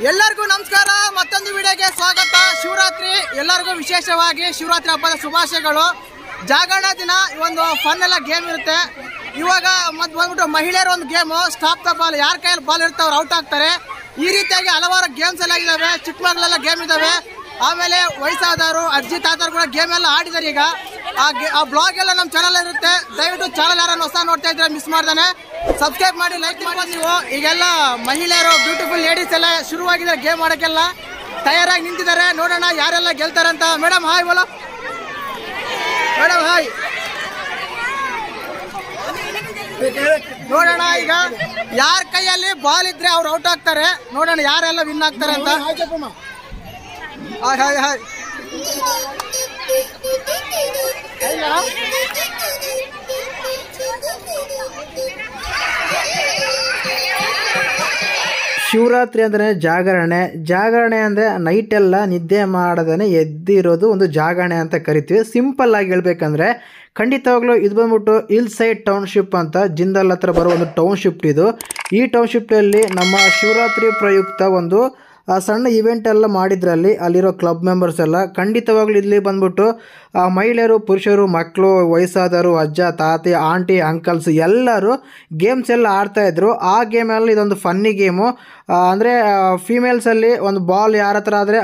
ಎಲ್ಲರಿಗೂ ನಮಸ್ಕಾರ, ಮತ್ತೊಂದು ವಿಡಿಯೋಗೆ ಸ್ವಾಗತ. ಶಿವರಾತ್ರಿ ಎಲ್ಲರಿಗೂ ವಿಶೇಷವಾಗಿ ಶಿವರಾತ್ರಿ ಹಬ್ಬದ ಶುಭಾಶಯಗಳು. ಜಾಗರಣ ದಿನ ಒಂದು ಫನ್ ಎಲ್ಲ ಗೇಮ್ ಇರುತ್ತೆ. ಇವಾಗ ಬಂದ್ಬಿಟ್ಟು ಮಹಿಳೆಯರ ಒಂದು ಗೇಮು, ಸ್ಟಾಪ್ ದ ಬಾಲ್. ಯಾರ ಕೈಯಲ್ಲಿ ಬಾಲ್ ಇರುತ್ತೆ ಅವ್ರು ಔಟ್ ಆಗ್ತಾರೆ. ಈ ರೀತಿಯಾಗಿ ಹಲವಾರು ಗೇಮ್ಸ್ ಎಲ್ಲ ಇದಾವೆ. ಚಿಕ್ಕ ಮಕ್ಕಳೆಲ್ಲ ಗೇಮ್ ಇದಾವೆ. ಆಮೇಲೆ ವಯಸ್ಸಾದವರು, ಅಜ್ಜಿ ತಾತರು ಕೂಡ ಗೇಮ್ ಎಲ್ಲ ಆಡಿದ್ದಾರೆ. ಈಗ ಆ ಬ್ಲಾಗ್ ಎಲ್ಲ ನಮ್ಮ ಚಾನಲ್ ಇರುತ್ತೆ. ದಯವಿಟ್ಟು ಚಾನಲ್ ಯಾರನ್ನ ಹೊಸ ನೋಡ್ತಾ ಇದ್ರೆ ಮಿಸ್ ಮಾಡ್ದಾನೆ ಸಬ್ಸ್ಕ್ರೈಬ್ ಮಾಡಿ, ಲೈಕ್ ಮಾಡಿ. ನೀವು ಈಗೆಲ್ಲ ಮಹಿಳೆಯರು, ಬ್ಯೂಟಿಫುಲ್ ಲೇಡೀಸ್ ಎಲ್ಲ ಶುರುವಾಗಿದ್ದಾರೆ ಗೇಮ್ ಆಡೋಕ್ಕೆಲ್ಲ ತಯಾರಾಗಿ ನಿಂತಿದ್ದಾರೆ. ನೋಡೋಣ ಯಾರೆಲ್ಲ ಗೆಲ್ತಾರೆ ಅಂತ. ಮೇಡಮ್ ಹಾಯ್ ಬೋಲೋ. Madam hi. ನೋಡೋಣ ಈಗ ಯಾರ ಕೈಯಲ್ಲಿ ಬಾಲ್ ಇದ್ರೆ ಅವ್ರು ಔಟ್ ಆಗ್ತಾರೆ. ನೋಡೋಣ ಯಾರೆಲ್ಲ ವಿನ್ ಆಗ್ತಾರೆ ಅಂತ. Hi hi hi. ಶಿವರಾತ್ರಿ ಅಂದರೆ ಜಾಗರಣೆ ಅಂದರೆ ನೈಟೆಲ್ಲ ನಿದ್ದೆ ಮಾಡದೇ ಎದ್ದಿರೋದು ಒಂದು ಜಾಗರಣೆ ಅಂತ ಕರಿತೀವಿ. ಸಿಂಪಲ್ ಆಗಿ ಹೇಳ್ಬೇಕಂದ್ರೆ ಖಂಡಿತವಾಗ್ಲೂ ಇದು ಬಂದ್ಬಿಟ್ಟು ಹಿಲ್ ಸೈಡ್ ಟೌನ್ಶಿಪ್ ಅಂತ ಜಿಂದಾಲ್ ಹತ್ರ ಬರೋ ಒಂದು ಟೌನ್ಶಿಪ್ ಇದು. ಈ ಟೌನ್ಶಿಪ್ಪಲ್ಲಿ ನಮ್ಮ ಶಿವರಾತ್ರಿ ಪ್ರಯುಕ್ತ ಒಂದು ಸಣ್ಣ ಇವೆಂಟ್ ಎಲ್ಲ ಮಾಡಿದ್ರಲ್ಲಿ ಅಲ್ಲಿರೋ ಕ್ಲಬ್ ಮೆಂಬರ್ಸ್ ಎಲ್ಲ ಖಂಡಿತವಾಗ್ಲೂ ಇಲ್ಲಿ ಬಂದ್ಬಿಟ್ಟು ಮಹಿಳೆಯರು, ಪುರುಷರು, ಮಕ್ಕಳು, ವಯಸ್ಸಾದವರು, ಅಜ್ಜ, ತಾತಿ, ಆಂಟಿ, ಅಂಕಲ್ಸ್ ಎಲ್ಲರೂ ಗೇಮ್ಸ್ ಎಲ್ಲ ಆಡ್ತಾಯಿದ್ರು. ಆ ಗೇಮಲ್ಲಿ ಇದೊಂದು ಫನ್ನಿ ಗೇಮು. ಅಂದರೆ ಫೀಮೇಲ್ಸಲ್ಲಿ ಒಂದು ಬಾಲ್ ಯಾರ ಹತ್ರ ಆದರೆ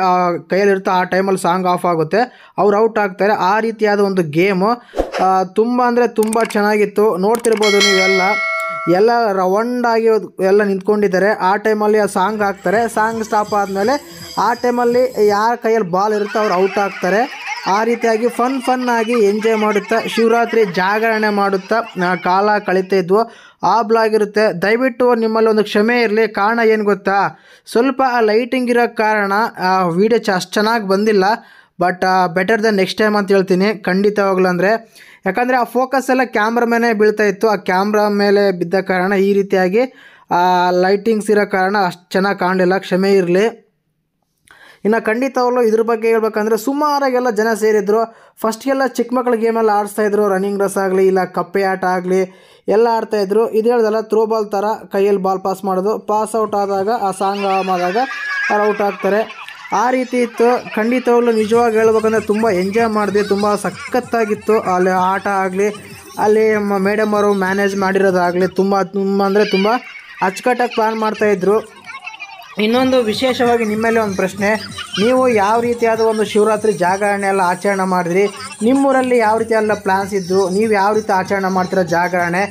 ಕೈಯಲ್ಲಿರುತ್ತೆ, ಆ ಟೈಮಲ್ಲಿ ಸಾಂಗ್ ಆಫ್ ಆಗುತ್ತೆ, ಅವ್ರು ಔಟ್ ಆಗ್ತಾರೆ. ಆ ರೀತಿಯಾದ ಒಂದು ಗೇಮು ತುಂಬ ಅಂದರೆ ತುಂಬ ಚೆನ್ನಾಗಿತ್ತು. ನೋಡ್ತಿರ್ಬೋದು ನೀವೆಲ್ಲ ಎಲ್ಲ ರೌಂಡಾಗಿ ಎಲ್ಲ ನಿಂತ್ಕೊಂಡಿದ್ದಾರೆ. ಆ ಟೈಮಲ್ಲಿ ಆ ಸಾಂಗ್ ಹಾಕ್ತಾರೆ. ಸಾಂಗ್ ಸ್ಟಾಪ್ ಆದಮೇಲೆ ಆ ಟೈಮಲ್ಲಿ ಯಾರ ಕೈಯಲ್ಲಿ ಬಾಲ್ ಇರುತ್ತೋ ಅವ್ರು ಔಟ್ ಆಗ್ತಾರೆ. ಆ ರೀತಿಯಾಗಿ ಫನ್ ಆಗಿ ಎಂಜಾಯ್ ಮಾಡುತ್ತಾ ಶಿವರಾತ್ರಿ ಜಾಗರಣೆ ಮಾಡುತ್ತಾ ಕಾಲ ಕಳೀತಾ ಇದ್ವು. ಆ ಬ್ಲಾಗ್ ಇರುತ್ತೆ. ದಯವಿಟ್ಟು ನಿಮ್ಮಲ್ಲಿ ಒಂದು ಕ್ಷಮೆ ಇರಲಿ. ಕಾರಣ ಏನು ಗೊತ್ತಾ, ಸ್ವಲ್ಪ ಲೈಟಿಂಗ್ ಇರೋ ಕಾರಣ ವೀಡಿಯೋ ಅಷ್ಟು ಚೆನ್ನಾಗಿ ಬಂದಿಲ್ಲ. But better than next time ಅಂತ ಹೇಳ್ತೀನಿ ಖಂಡಿತವಾಗ್ಲೂ. ಅಂದರೆ ಯಾಕಂದರೆ ಆ ಫೋಕಸ್ ಎಲ್ಲ ಕ್ಯಾಮ್ರಾ ಮೇಲೆ ಬೀಳ್ತಾ ಇತ್ತು. ಆ ಕ್ಯಾಮ್ರಾ ಮೇಲೆ ಬಿದ್ದ ಕಾರಣ ಈ ರೀತಿಯಾಗಿ ಲೈಟಿಂಗ್ಸ್ ಇರೋ ಕಾರಣ ಅಷ್ಟು ಚೆನ್ನಾಗಿ ಕಾಣಲಿಲ್ಲ, ಕ್ಷಮೆ ಇರಲಿ. ಇನ್ನು ಖಂಡಿತವಾಗ್ಲೂ ಇದ್ರ ಬಗ್ಗೆ ಹೇಳ್ಬೇಕಂದ್ರೆ ಸುಮಾರಾಗೆಲ್ಲ ಜನ ಸೇರಿದ್ರು. ಫಸ್ಟ್ಗೆಲ್ಲ ಚಿಕ್ಕ ಮಕ್ಕಳ ಗೇಮೆಲ್ಲ ಆಡಿಸ್ತಾಯಿದ್ರು. ರನ್ನಿಂಗ್ ರೇಸ್ ಆಗಲಿ, ಇಲ್ಲ ಕಪ್ಪೆ ಆಟ ಆಗಲಿ ಎಲ್ಲ ಆಡ್ತಾಯಿದ್ರು. ಇದು ಹೇಳ್ದಲ್ಲ, ಥ್ರೋ ಬಾಲ್ ಥರ ಕೈಯಲ್ಲಿ ಬಾಲ್ ಪಾಸ್ ಮಾಡೋದು. ಪಾಸ್ ಔಟ್ ಆದಾಗ ಆ ಸಾಂಗ್ ಆದಾಗ ಅವ್ರು ಔಟ್ ಆಗ್ತಾರೆ. ಆ ರೀತಿ ಇತ್ತು. ಖಂಡಿತವಾಗ್ಲೂ ನಿಜವಾಗಿ ಹೇಳ್ಬೇಕಂದ್ರೆ ತುಂಬ ಎಂಜಾಯ್ ಮಾಡಿದ್ವಿ. ತುಂಬ ಸಖತ್ತಾಗಿತ್ತು. ಅಲ್ಲಿ ಆಟ ಆಗಲಿ, ಅಲ್ಲಿ ಮೇಡಮ್ ಅವರು ಮ್ಯಾನೇಜ್ ಮಾಡಿರೋದಾಗಲಿ ತುಂಬ ಅಂದರೆ ತುಂಬ ಅಚ್ಚುಕಟ್ಟಾಗಿ ಪ್ಲಾನ್ ಮಾಡ್ತಾಯಿದ್ರು. ಇನ್ನೊಂದು ವಿಶೇಷವಾಗಿ ನಿಮ್ಮಲ್ಲಿ ಒಂದು ಪ್ರಶ್ನೆ, ನೀವು ಯಾವ ರೀತಿಯಾದ ಒಂದು ಶಿವರಾತ್ರಿ ಜಾಗರಣೆ ಎಲ್ಲ ಆಚರಣೆ ಮಾಡಿದ್ರಿ? ನಿಮ್ಮೂರಲ್ಲಿ ಯಾವ ರೀತಿ ಎಲ್ಲ ಪ್ಲ್ಯಾನ್ಸ್ ಇದ್ದು ನೀವು ಯಾವ ರೀತಿ ಆಚರಣೆ ಮಾಡ್ತೀರಾ ಜಾಗರಣೆ?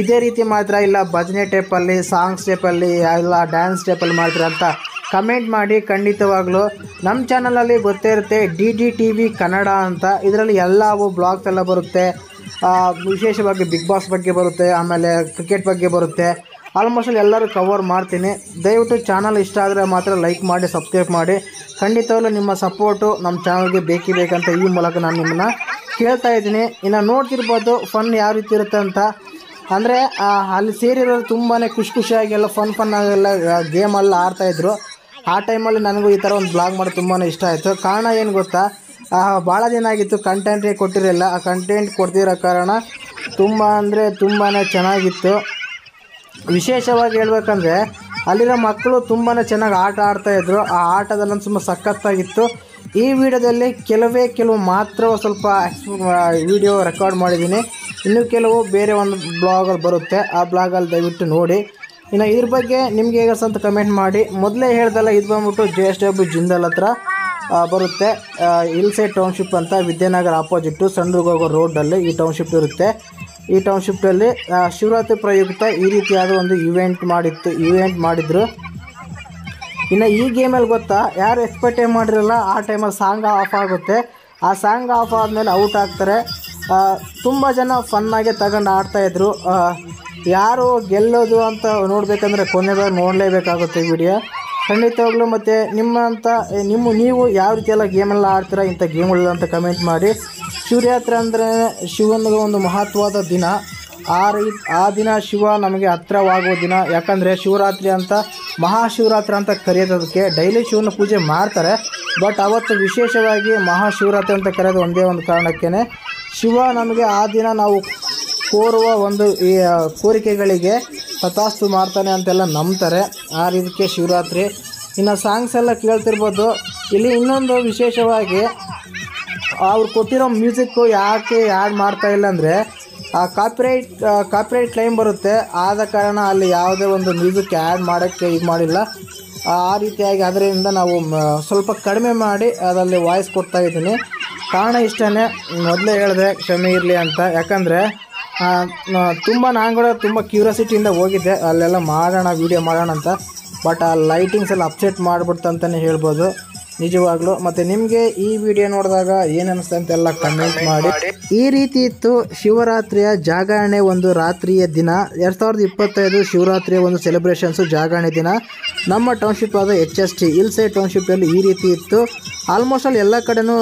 ಇದೇ ರೀತಿ ಮಾಡ್ತೀರಾ, ಇಲ್ಲ ಭಜನೆ ಟೈಪಲ್ಲಿ, ಸಾಂಗ್ಸ್ ಟೈಪಲ್ಲಿ, ಇಲ್ಲ ಡ್ಯಾನ್ಸ್ ಟೈಪಲ್ಲಿ ಮಾಡ್ತೀರಾ ಅಂತ ಕಮೆಂಟ್ ಮಾಡಿ. ಖಂಡಿತವಾಗ್ಲೂ ನಮ್ಮ ಚಾನಲಲ್ಲಿ ಗೊತ್ತೇ ಇರುತ್ತೆ, DDTV ಕನ್ನಡ ಅಂತ. ಇದರಲ್ಲಿ ಎಲ್ಲವೂ ಬ್ಲಾಗ್ಸ್ ಎಲ್ಲ ಬರುತ್ತೆ. ವಿಶೇಷವಾಗಿ ಬಿಗ್ ಬಾಸ್ ಬಗ್ಗೆ ಬರುತ್ತೆ, ಆಮೇಲೆ ಕ್ರಿಕೆಟ್ ಬಗ್ಗೆ ಬರುತ್ತೆ. ಆಲ್ಮೋಸ್ಟ್ ಎಲ್ಲರೂ ಕವರ್ ಮಾಡ್ತೀನಿ. ದಯವಿಟ್ಟು ಚಾನಲ್ ಇಷ್ಟ ಆದರೆ ಮಾತ್ರ ಲೈಕ್ ಮಾಡಿ, ಸಬ್ಸ್ಕ್ರೈಬ್ ಮಾಡಿ. ಖಂಡಿತವಾಗ್ಲೂ ನಿಮ್ಮ ಸಪೋರ್ಟು ನಮ್ಮ ಚಾನಲ್ಗೆ ಬೇಕಂತ ಈ ಮೂಲಕ ನಾನು ನಿಮ್ಮನ್ನು ಕೇಳ್ತಾ ಇದ್ದೀನಿ. ಇನ್ನು ನೋಡ್ತಿರ್ಬೋದು ಫನ್ ಯಾವ ರೀತಿ ಇರುತ್ತೆ ಅಂತ. ಅಂದರೆ ಅಲ್ಲಿ ಸೇರಿರೋರು ತುಂಬಾ ಖುಷಿಯಾಗಿ ಎಲ್ಲ ಫನ್ ಆಗೆಲ್ಲ ಗೇಮೆಲ್ಲ ಆಡ್ತಾಯಿದ್ರು. ಆ ಟೈಮಲ್ಲಿ ನನಗೂ ಈ ಥರ ಒಂದು ಬ್ಲಾಗ್ ಮಾಡೋದು ತುಂಬಾ ಇಷ್ಟ ಆಯಿತು. ಕಾರಣ ಏನು ಗೊತ್ತಾ, ಭಾಳ ದಿನ ಆಗಿತ್ತು ಕಂಟೆಂಟೇ ಕೊಟ್ಟಿರಲಿಲ್ಲ. ಆ ಕಂಟೆಂಟ್ ಕೊಡ್ತಿರೋ ಕಾರಣ ತುಂಬ ಅಂದರೆ ತುಂಬಾ ಚೆನ್ನಾಗಿತ್ತು. ವಿಶೇಷವಾಗಿ ಹೇಳ್ಬೇಕಂದ್ರೆ ಅಲ್ಲಿರೋ ಮಕ್ಕಳು ತುಂಬಾ ಚೆನ್ನಾಗಿ ಆಟ ಆಡ್ತಾಯಿದ್ರು. ಆ ಆಟದಲ್ಲಿ ತುಂಬ ಸಖತ್ತಾಗಿತ್ತು. ಈ ವಿಡಿಯೋದಲ್ಲಿ ಕೆಲವು ಮಾತ್ರ ಸ್ವಲ್ಪ ವಿಡಿಯೋ ರೆಕಾರ್ಡ್ ಮಾಡಿದ್ದೀನಿ. ಇನ್ನೂ ಕೆಲವು ಬೇರೆ ಒಂದು ಬ್ಲಾಗಲ್ಲಿ ಬರುತ್ತೆ. ಆ ಬ್ಲಾಗಲ್ಲಿ ದಯವಿಟ್ಟು ನೋಡಿ. ಇನ್ನು ಇದ್ರ ಬಗ್ಗೆ ನಿಮ್ಗೆ ಹೇಗೆ ಅಂತ ಕಮೆಂಟ್ ಮಾಡಿ. ಮೊದಲೇ ಹೇಳ್ದಲ್ಲ, ಇದು ಬಂದ್ಬಿಟ್ಟು JSW ಜಿಂದಾಲ್ ಹತ್ರ ಬರುತ್ತೆ. ಹಿಲ್ ಸೈಡ್ ಟೌನ್ಶಿಪ್ ಅಂತ, ವಿದ್ಯಾನಗರ ಆಪೋಸಿಟ್ಟು ಸಂಡ್ರಿಗೆ ಹೋಗೋ ರೋಡಲ್ಲಿ ಈ ಟೌನ್ಶಿಪ್ ಇರುತ್ತೆ. ಈ ಟೌನ್ಶಿಪ್ಪಲ್ಲಿ ಶಿವರಾತ್ರಿ ಪ್ರಯುಕ್ತ ಈ ರೀತಿಯಾದ ಒಂದು ಇವೆಂಟ್ ಮಾಡಿದ್ರು. ಇನ್ನು ಈ ಗೇಮಲ್ಲಿ ಗೊತ್ತಾ, ಯಾರು ಎಕ್ಸ್ಪೆಕ್ಟೇ ಮಾಡಿರಲ್ಲ ಆ ಟೈಮಲ್ಲಿ ಸಾಂಗ್ ಆಫ್ ಆಗುತ್ತೆ. ಆ ಸಾಂಗ್ ಆಫ್ ಆದಮೇಲೆ ಔಟ್ ಆಗ್ತಾರೆ. ತುಂಬ ಜನ ಫನ್ನಾಗೆ ತಗೊಂಡು ಆಡ್ತಾಯಿದ್ರು. ಯಾರು ಗೆಲ್ಲೋದು ಅಂತ ನೋಡಬೇಕಂದ್ರೆ ಕೊನೆಗೆ ನೋಡಲೇಬೇಕಾಗುತ್ತೆ ವಿಡಿಯೋ ಖಂಡಿತವಾಗ್ಲೂ. ಮತ್ತು ನೀವು ಯಾವ ರೀತಿಯೆಲ್ಲ ಗೇಮೆಲ್ಲ ಆಡ್ತೀರಾ, ಇಂಥ ಗೇಮ್ಗಳು ಅಂತ ಕಮೆಂಟ್ ಮಾಡಿ. ಶಿವರಾತ್ರಿ ಅಂದರೆ ಶಿವನಿಗೆ ಒಂದು ಮಹತ್ವದ ದಿನ. ಆ ದಿನ ಶಿವ ನಮಗೆ ಹತ್ತಿರವಾಗುವ ದಿನ. ಯಾಕಂದರೆ ಶಿವರಾತ್ರಿ ಅಂತ ಮಹಾಶಿವರಾತ್ರಿ ಅಂತ ಕರೆಯೋದಕ್ಕೆ ಡೈಲಿ ಶಿವನ ಪೂಜೆ ಮಾಡ್ತಾರೆ. ಬಟ್ ಅವತ್ತು ವಿಶೇಷವಾಗಿ ಮಹಾಶಿವರಾತ್ರಿ ಅಂತ ಕರೆಯೋದು ಒಂದೇ ಒಂದು ಕಾರಣಕ್ಕೇ ಶಿವ ನಮಗೆ ಆ ದಿನ ನಾವು ಕೋರುವ ಒಂದು ಈ ಕೋರಿಕೆಗಳಿಗೆ ತಥಾಸ್ತು ಮಾಡ್ತಾನೆ ಅಂತೆಲ್ಲ ನಂಬ್ತಾರೆ. ಆ ರೀತಿಗೆ ಶಿವರಾತ್ರಿ. ಇನ್ನು ಸಾಂಗ್ಸ್ ಎಲ್ಲ ಕೇಳ್ತಿರ್ಬೋದು. ಇಲ್ಲಿ ಇನ್ನೊಂದು ವಿಶೇಷವಾಗಿ ಅವ್ರು ಕೊಟ್ಟಿರೋ ಮ್ಯೂಸಿಕ್ಕು ಯಾಕೆ ಆ್ಯಡ್ ಮಾಡ್ತಾ ಇಲ್ಲ ಅಂದರೆ ಕಾಪಿರೈಟ್ ಕ್ಲೈಮ್ ಬರುತ್ತೆ. ಆದ ಕಾರಣ ಅಲ್ಲಿ ಯಾವುದೇ ಒಂದು ಮ್ಯೂಸಿಕ್ ಆ್ಯಡ್ ಮಾಡೋಕ್ಕೆ ಇದು ಮಾಡಿಲ್ಲ. ಆ ರೀತಿಯಾಗಿ ಅದರಿಂದ ನಾವು ಸ್ವಲ್ಪ ಕಡಿಮೆ ಮಾಡಿ ಅದರಲ್ಲಿ ವಾಯ್ಸ್ ಕೊಡ್ತಾ ಇದ್ದೀನಿ. ಕಾರಣ ಇಷ್ಟೇ, ಮೊದಲೇ ಹೇಳಿದೆ ಕ್ಷಮೆ ಇರಲಿ ಅಂತ. ಯಾಕಂದರೆ ನಾನು ಕೂಡ ತುಂಬ ಕ್ಯೂರಿಯಾಸಿಟಿಯಿಂದ ಹೋಗಿದ್ದೆ ಅಲ್ಲೆಲ್ಲ ವೀಡಿಯೋ ಮಾಡೋಣ ಅಂತ. ಬಟ್ ಆ ಲೈಟಿಂಗ್ಸ್ ಎಲ್ಲ ಅಪ್ಸೆಟ್ ಮಾಡಿಬಿಡ್ತು ಅಂತಲೇ ಹೇಳ್ಬೋದು ನಿಜವಾಗ್ಲೂ. ಮತ್ತು ನಿಮಗೆ ಈ ವಿಡಿಯೋ ನೋಡಿದಾಗ ಏನು ಅನಿಸ್ತು ಅಂತೆಲ್ಲ ಕಮೆಂಟ್ ಮಾಡಿ. ಈ ರೀತಿ ಇತ್ತು ಶಿವರಾತ್ರಿಯ ಜಾಗರಣೆ ಒಂದು ರಾತ್ರಿಯ ದಿನ. 2025 ಶಿವರಾತ್ರಿಯ ಒಂದು ಸೆಲೆಬ್ರೇಷನ್ಸು ಜಾಗರಣೆ ದಿನ ನಮ್ಮ ಟೌನ್ಶಿಪ್ ಆದ HST ಹಿಲ್ಸೈಡ್ ಟೌನ್ಶಿಪ್ಪಲ್ಲಿ ಈ ರೀತಿ ಇತ್ತು. ಆಲ್ಮೋಸ್ಟ್ ಅಲ್ಲಿ ಎಲ್ಲ ಕಡೆನೂ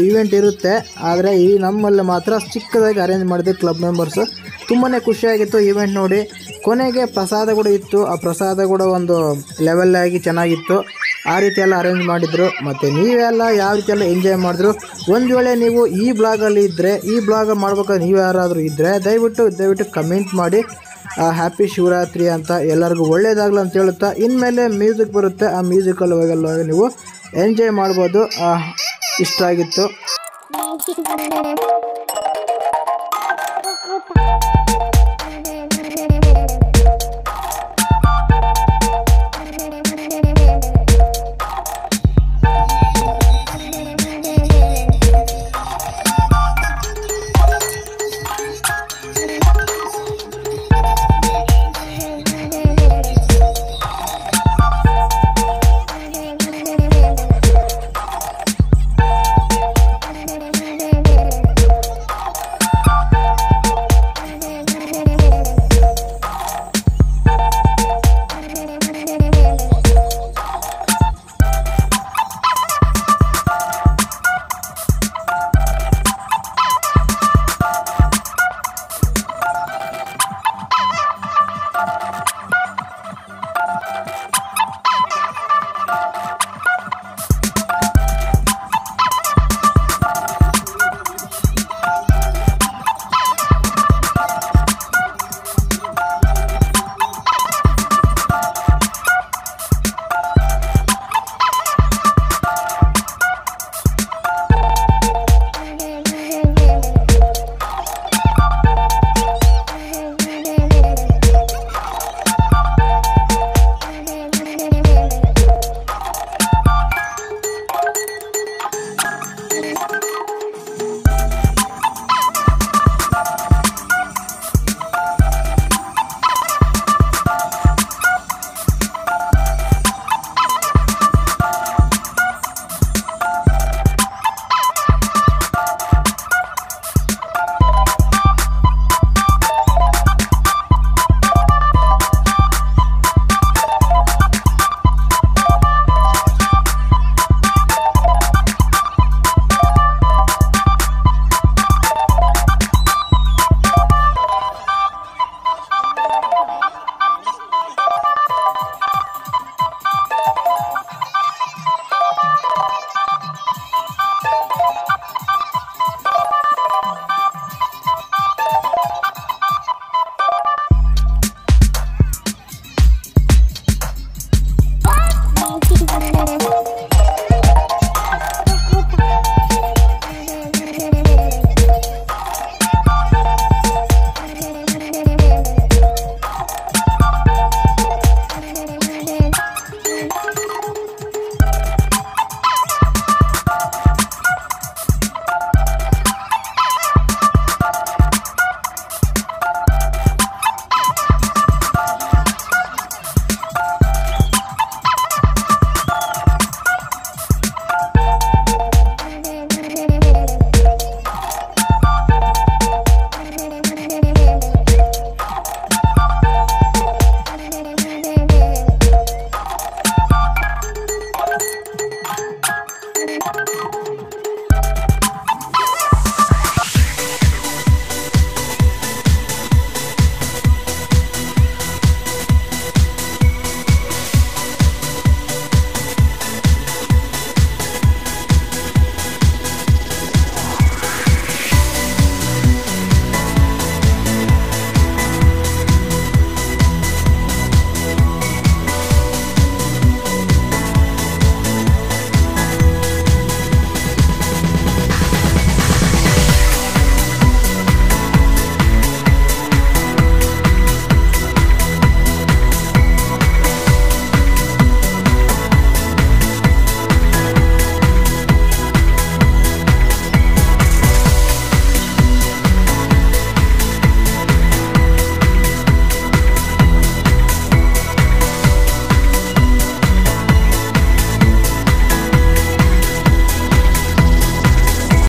ಇವೆಂಟ್ ಇರುತ್ತೆ, ಆದರೆ ಈ ನಮ್ಮಲ್ಲಿ ಮಾತ್ರ ಚಿಕ್ಕದಾಗಿ ಅರೇಂಜ್ ಮಾಡಿದೆ ಕ್ಲಬ್ ಮೆಂಬರ್ಸು. ತುಂಬಾ ಖುಷಿಯಾಗಿತ್ತು ಈವೆಂಟ್ ನೋಡಿ. ಕೊನೆಗೆ ಪ್ರಸಾದ ಕೂಡ ಇತ್ತು. ಆ ಪ್ರಸಾದ ಕೂಡ ಒಂದು ಲೆವೆಲ್ ಆಗಿ ಚೆನ್ನಾಗಿತ್ತು. ಆ ರೀತಿ ಎಲ್ಲ ಅರೇಂಜ್ ಮಾಡಿದರು. ಮತ್ತು ನೀವೆಲ್ಲ ಯಾವ ರೀತಿ ಎಲ್ಲ ಎಂಜಾಯ್ ಮಾಡಿದ್ರು. ಒಂದು ವೇಳೆ ನೀವು ಈ ಬ್ಲಾಗಲ್ಲಿ ಇದ್ದರೆ, ಈ ಬ್ಲಾಗ್ ಮಾಡ್ಬೇಕಾದ್ರೆ ನೀವು ಯಾರಾದರೂ ಇದ್ದರೆ ದಯವಿಟ್ಟು ಕಮೆಂಟ್ ಮಾಡಿ ಹ್ಯಾಪಿ ಶಿವರಾತ್ರಿ ಅಂತ. ಎಲ್ಲರಿಗೂ ಒಳ್ಳೆಯದಾಗಲಿ ಅಂತ ಹೇಳುತ್ತಾ ಇನ್ಮೇಲೆ ಮ್ಯೂಸಿಕ್ ಬರುತ್ತೆ, ಆ ಮ್ಯೂಸಿಕಲ್ಲಿ ಹೋಗಲ್ಲ ನೀವು ಎಂಜಾಯ್ ಮಾಡ್ಬೋದು. ಇಷ್ಟ ಆಗಿತ್ತು.